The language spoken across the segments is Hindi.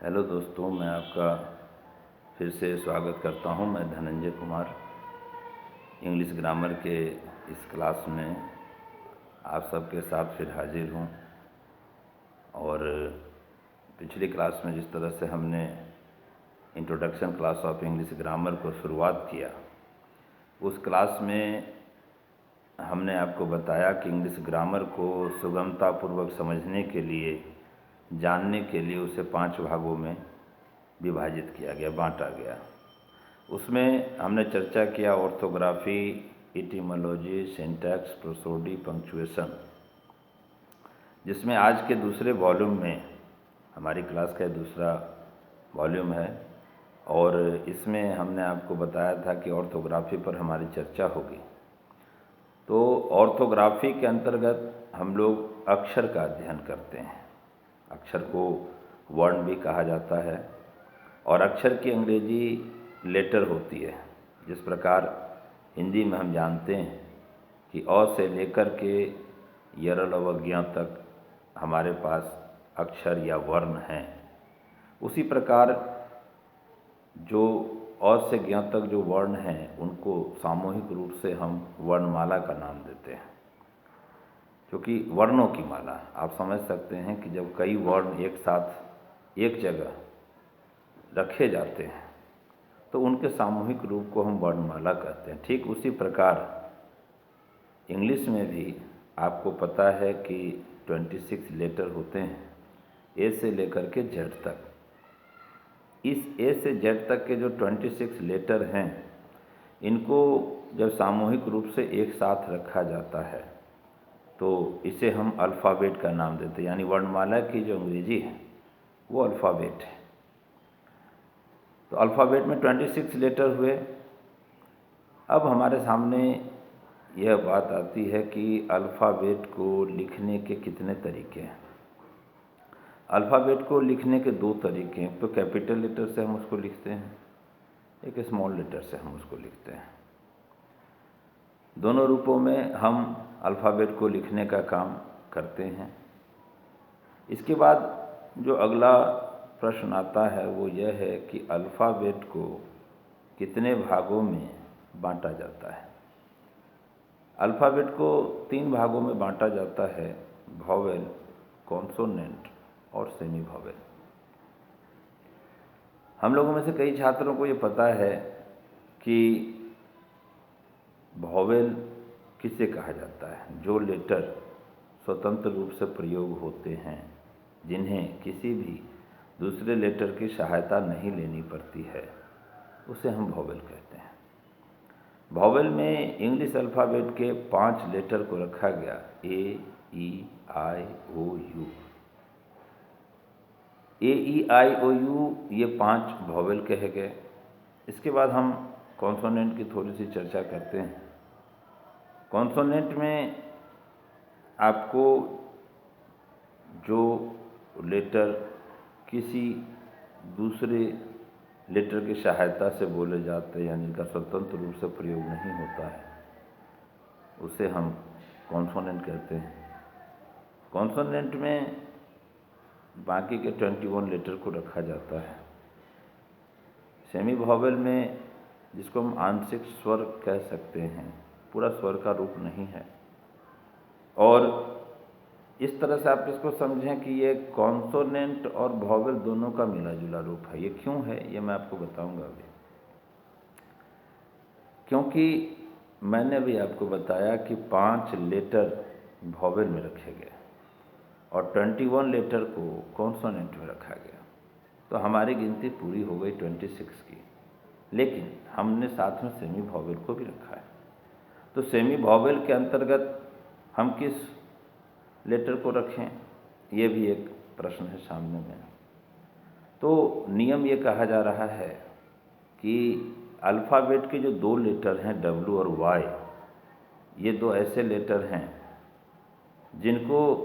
हेलो दोस्तों, मैं आपका फिर से स्वागत करता हूं। मैं धनंजय कुमार इंग्लिश ग्रामर के इस क्लास में आप सबके साथ फिर हाजिर हूं। और पिछली क्लास में जिस तरह से हमने introduction class of English grammar को शुरुआत किया, उस क्लास में हमने आपको बताया कि इंग्लिश ग्रामर को सुगमतापूर्वक समझने के लिए, जानने के लिए उसे 5 भागों में विभाजित किया गया, बांटा गया। उसमें हमने चर्चा किया orthography, etymology, syntax, prosody, punctuation, जिसमें आज के दूसरे वॉल्यूम में, हमारी क्लास का दूसरा वॉल्यूम है, और इसमें हमने आपको बताया था कि ऑर्थोग्राफी पर हमारी चर्चा होगी। तो ऑर्थोग्राफी के अंतर्गत हम लोग अक्षर का अध्ययन करते हैं। अक्षर को वर्ण भी कहा जाता है, और अक्षर की अंग्रेजी लेटर होती है। जिस प्रकार हिंदी में हम जानते हैं कि अ से लेकर के यरल अवज्ञा तक हमारे पास अक्षर या वर्ण हैं, उसी प्रकार जो अ से ज्ञ तक जो वर्ण हैं उनको सामूहिक रूप से हम वर्णमाला का नाम देते हैं। क्योंकि वर्णों की माला, आप समझ सकते हैं कि जब कई वर्ण एक साथ एक जगह रखे जाते हैं तो उनके सामूहिक रूप को हम वर्णमाला कहते हैं। ठीक उसी प्रकार इंग्लिश में भी आपको पता है कि 26 लेटर होते हैं, ए से लेकर के जेड तक। इस ए से जेड तक के जो 26 लेटर हैं, इनको जब सामूहिक रूप से एक साथ रखा जाता है तो इसे हम अल्फ़ाबेट का नाम देते हैं। यानी वर्णमाला की जो अंग्रेजी है वो अल्फ़ाबेट है। तो अल्फ़ाबेट में 26 लेटर हुए। अब हमारे सामने यह बात आती है कि अल्फ़ाबेट को लिखने के कितने तरीके हैं। अल्फ़ाबेट को लिखने के 2 तरीके हैं। तो कैपिटल लेटर से हम उसको लिखते हैं, एक स्मॉल लेटर से हम उसको लिखते हैं। दोनों रूपों में हम अल्फ़ाबेट को लिखने का काम करते हैं। इसके बाद जो अगला प्रश्न आता है वो यह है कि अल्फ़ाबेट को कितने भागों में बांटा जाता है। अल्फ़ाबेट को 3 भागों में बांटा जाता है: वॉवेल, कॉन्सोनेंट और सेमी वॉवेल। हम लोगों में से कई छात्रों को ये पता है कि वॉवेल किसे कहा जाता है। जो लेटर स्वतंत्र रूप से प्रयोग होते हैं, जिन्हें किसी भी दूसरे लेटर की सहायता नहीं लेनी पड़ती है, उसे हम वॉवेल कहते हैं। वॉवेल में इंग्लिश अल्फ़ाबेट के 5 लेटर को रखा गया: ए, ई, आई, ओ, you. A, E, I, O, you, ये 5 वॉवेल कहे गए। इसके बाद हम कॉन्सोनेंट की थोड़ी सी चर्चा करते हैं। कॉन्सोनेंट में आपको जो लेटर किसी दूसरे लेटर की सहायता से बोले जाते हैं, यानी इनका स्वतंत्र रूप से प्रयोग नहीं होता है, उसे हम कॉन्सोनेंट कहते हैं। कॉन्सोनेंट में बाकी के 21 लेटर को रखा जाता है। सेमी वॉवेल में, जिसको हम आंशिक स्वर कह सकते हैं, पूरा स्वर का रूप नहीं है। और इस तरह से आप इसको समझें कि ये कॉन्सोनेंट और वॉवेल दोनों का मिला जुला रूप है। ये क्यों है, ये मैं आपको बताऊंगा अभी। क्योंकि मैंने भी आपको बताया कि 5 लेटर वॉवेल में रखे गए और 21 लेटर को कॉन्सोनेंट में रखा गया। तो हमारी गिनती पूरी हो गई 26 की। लेकिन हमने साथ में सेमी वॉवेल को भी रखा है। तो सेमी वॉवेल के अंतर्गत हम किस लेटर को रखें, ये भी एक प्रश्न है सामने में। तो नियम ये कहा जा रहा है कि अल्फ़ाबेट के जो 2 लेटर हैं, डब्ल्यू और वाई, ये 2 ऐसे लेटर हैं जिनको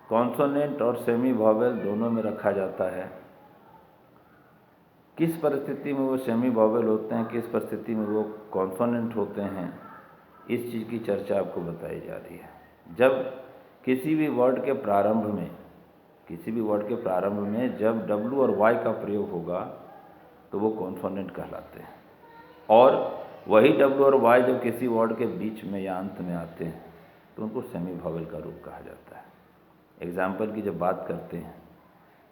कॉन्सोनेंट और सेमी वॉवेल दोनों में रखा जाता है। किस परिस्थिति में वो सेमी वॉवेल होते हैं, किस परिस्थिति में वो कॉन्सोनेंट होते हैं, इस चीज़ की चर्चा आपको बताई जा रही है। जब किसी भी वर्ड के प्रारंभ में किसी भी वर्ड के प्रारंभ में जब W और Y का प्रयोग होगा तो वो कॉन्सोनेंट कहलाते हैं, और वही W और Y जब किसी वर्ड के बीच में या अंत में आते हैं तो उनको सेमी वोवेल का रूप कहा जाता है। एग्जाम्पल की जब बात करते हैं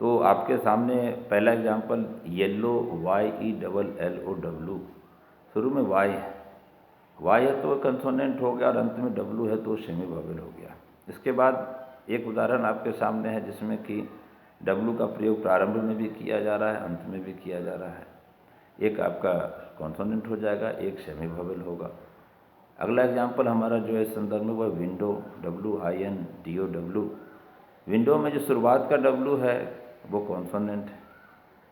तो आपके सामने पहला एग्जाम्पल येलो, YELLOW, शुरू में Y है, Y है तो कंसोनेंट हो गया, और अंत में W है तो सेमी वोवेल हो गया। इसके बाद एक उदाहरण आपके सामने है जिसमें कि W का प्रयोग प्रारंभ में भी किया जा रहा है, अंत में भी किया जा रहा है। एक आपका कॉन्सोनेंट हो जाएगा, एक सेमी वोवेल होगा। अगला एग्जाम्पल हमारा जो है इस संदर्भ में वह विंडो, WINDOW। विंडो में जो शुरुआत का W है वो कॉन्सोनेंट है,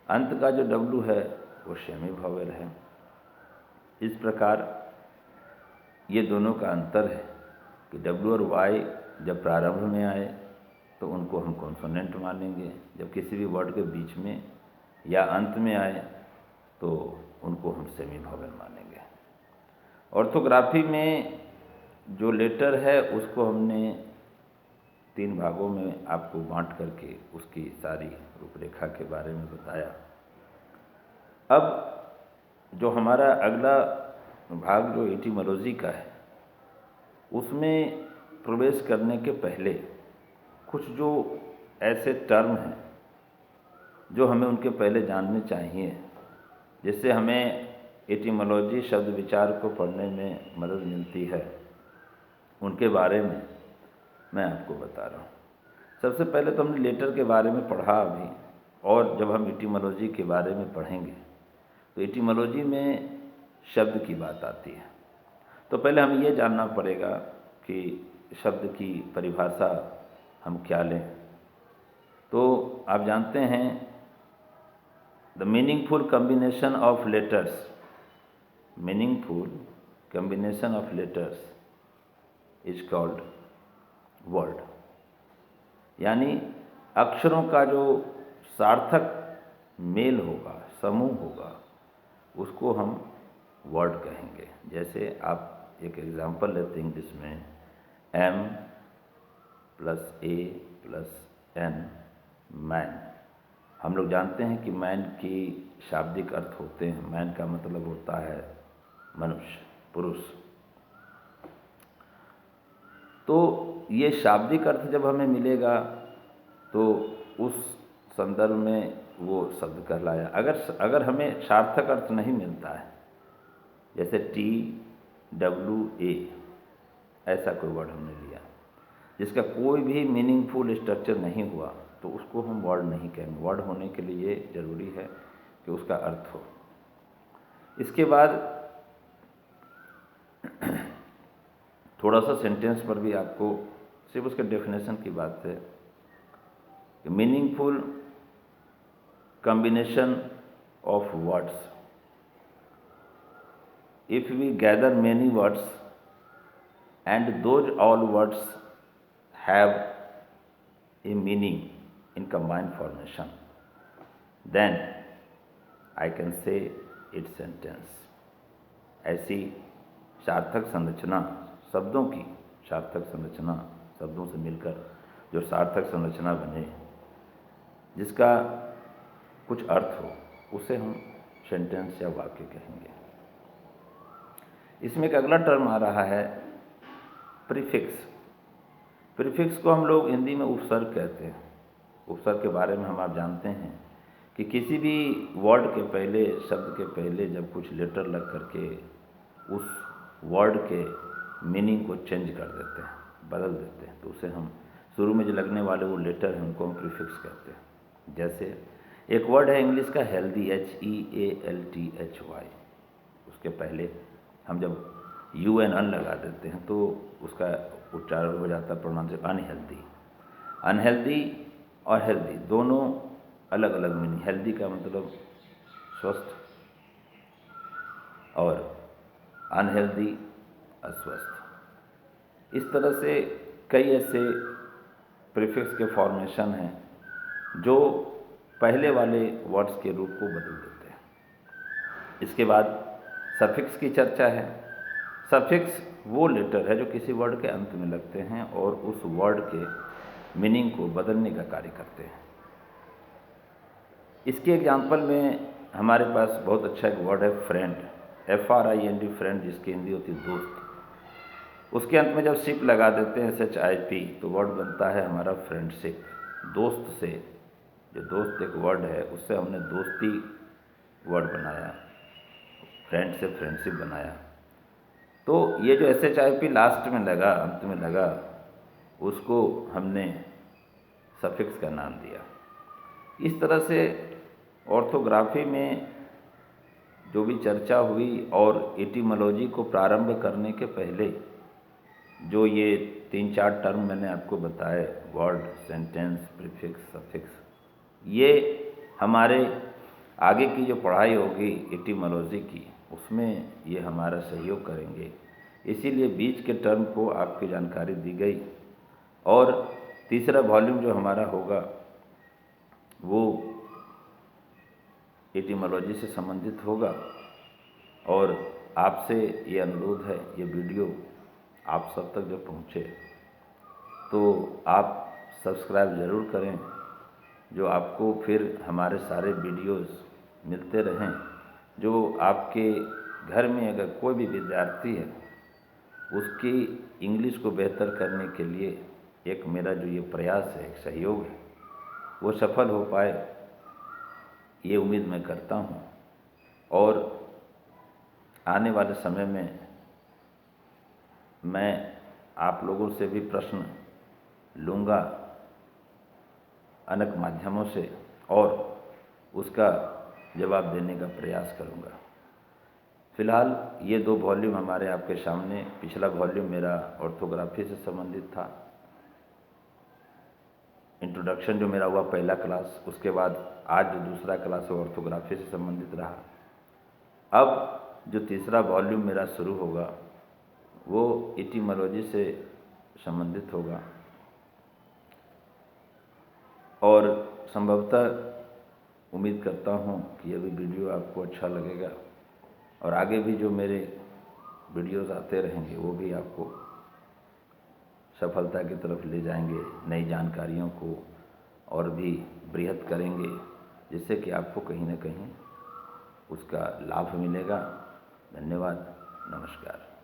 अंत का जो W है वो सेमी वोवेल है। इस प्रकार ये दोनों का अंतर है कि W और Y जब प्रारंभ में आए तो उनको हम कॉन्सोनेंट मानेंगे, जब किसी भी वर्ड के बीच में या अंत में आए तो उनको हम सेमी वोवेल मानेंगे। ऑर्थोग्राफी में जो लेटर है उसको हमने 3 भागों में आपको बांट करके उसकी सारी रूपरेखा के बारे में बताया। अब जो हमारा अगला भाग जो एटिमोलॉजी का है, उसमें प्रवेश करने के पहले कुछ जो ऐसे टर्म हैं जो हमें उनके पहले जानने चाहिए, जिससे हमें एटिमोलॉजी शब्द विचार को पढ़ने में मदद मिलती है, उनके बारे में मैं आपको बता रहा हूँ। सबसे पहले तो हमने लेटर के बारे में पढ़ा अभी, और जब हम एटिमोलॉजी के बारे में पढ़ेंगे तो एटिमोलॉजी में शब्द की बात आती है। तो पहले हमें ये जानना पड़ेगा कि शब्द की परिभाषा हम क्या लें। तो आप जानते हैं the meaningful combination of letters, meaningful combination of letters is called word, यानी अक्षरों का जो सार्थक मेल होगा, समूह होगा, उसको हम वर्ड कहेंगे। जैसे आप एक एग्जांपल लेते हैं इंग्लिश में, M + A + N, मैन। हम लोग जानते हैं कि मैन की शाब्दिक अर्थ होते हैं, मैन का मतलब होता है मनुष्य, पुरुष। तो ये शाब्दिक अर्थ जब हमें मिलेगा तो उस संदर्भ में वो शब्द कहलाया। अगर हमें सार्थक अर्थ नहीं मिलता है, जैसे TWA ऐसा कोई वर्ड हमने लिया जिसका कोई भी मीनिंगफुल स्ट्रक्चर नहीं हुआ, तो उसको हम वर्ड नहीं कहेंगे। वर्ड होने के लिए ये जरूरी है कि उसका अर्थ हो। इसके बाद थोड़ा सा सेंटेंस पर भी आपको सिर्फ उसके डेफिनेशन की बात है कि meaningful combination of words. If we gather many words and those all words have a meaning in combined formation, then I can say its sentence. ऐसी सार्थक संरचना, शब्दों की सार्थक संरचना, शब्दों से मिलकर जो सार्थक संरचना बने, जिसका कुछ अर्थ हो, उसे हम सेंटेंस या वाक्य कहेंगे। इसमें एक अगला टर्म आ रहा है प्रीफिक्स। प्रीफिक्स को हम लोग हिंदी में उपसर्ग कहते हैं। उपसर्ग के बारे में हम आप जानते हैं कि किसी भी वर्ड के पहले, शब्द के पहले जब कुछ लेटर लग करके उस वर्ड के मीनिंग को चेंज कर देते हैं, बदल देते हैं, तो उसे हम शुरू में जो लगने वाले वो लेटर हैं उनको हम प्रीफिक्स कहते हैं। जैसे एक वर्ड है इंग्लिश का हेल्दी, HEALTHY, उसके पहले हम जब UN लगा देते हैं तो उसका उच्चारण हो जाता है प्रोनाउंस अनहेल्दी। अनहेल्दी और हेल्दी दोनों अलग अलग मीनिंग। हेल्दी का मतलब स्वस्थ और अनहेल्दी अस्वस्थ। इस तरह से कई ऐसे प्रीफिक्स के फॉर्मेशन हैं जो पहले वाले वर्ड्स के रूप को बदल देते हैं। इसके बाद सफिक्स की चर्चा है। सफिक्स वो लेटर है जो किसी वर्ड के अंत में लगते हैं और उस वर्ड के मीनिंग को बदलने का कार्य करते हैं। इसके एग्जाम्पल में हमारे पास बहुत अच्छा एक वर्ड है फ्रेंड, FRIEND, फ्रेंड, जिसकी हिंदी होती है दोस्त। उसके अंत में जब शिप लगा देते हैं SHIP, तो वर्ड बनता है हमारा फ्रेंडशिप। दोस्त से, जो दोस्त एक वर्ड है, उससे हमने दोस्ती वर्ड बनाया, फ्रेंड से फ्रेंडशिप बनाया। तो ये जो SHIP लास्ट में लगा, अंत में लगा, उसको हमने सफिक्स का नाम दिया। इस तरह से ऑर्थोग्राफी में जो भी चर्चा हुई और एटिमोलॉजी को प्रारंभ करने के पहले जो ये 3-4 टर्म मैंने आपको बताए, वर्ड, सेंटेंस, प्रीफिक्स, सफिक्स, ये हमारे आगे की जो पढ़ाई होगी एटिमोलॉजी की, उसमें ये हमारा सहयोग करेंगे। इसीलिए बीच के टर्म को आपकी जानकारी दी गई। और तीसरा वॉल्यूम जो हमारा होगा वो एटिमोलॉजी से संबंधित होगा। और आपसे ये अनुरोध है, ये वीडियो आप सब तक जब पहुँचे तो आप सब्सक्राइब ज़रूर करें, जो आपको फिर हमारे सारे वीडियोस मिलते रहें। जो आपके घर में अगर कोई भी विद्यार्थी है, उसकी इंग्लिश को बेहतर करने के लिए एक मेरा जो ये प्रयास है, एक सहयोग है, वो सफल हो पाए, ये उम्मीद मैं करता हूँ। और आने वाले समय में मैं आप लोगों से भी प्रश्न लूँगा अनेक माध्यमों से और उसका जवाब देने का प्रयास करूँगा। फ़िलहाल ये 2 वॉल्यूम हमारे आपके सामने। पिछला वॉल्यूम मेरा ऑर्थोग्राफी से संबंधित था, इंट्रोडक्शन जो मेरा हुआ पहला क्लास, उसके बाद आज जो दूसरा क्लास है ऑर्थोग्राफी से संबंधित रहा। अब जो तीसरा वॉल्यूम मेरा शुरू होगा वो एटिमोलॉजी से संबंधित होगा और संभवतः उम्मीद करता हूँ कि यह भी वीडियो आपको अच्छा लगेगा और आगे भी जो मेरे वीडियोस आते रहेंगे वो भी आपको सफलता की तरफ ले जाएंगे, नई जानकारियों को और भी बृहत करेंगे, जिससे कि आपको कहीं ना कहीं उसका लाभ मिलेगा। धन्यवाद, नमस्कार।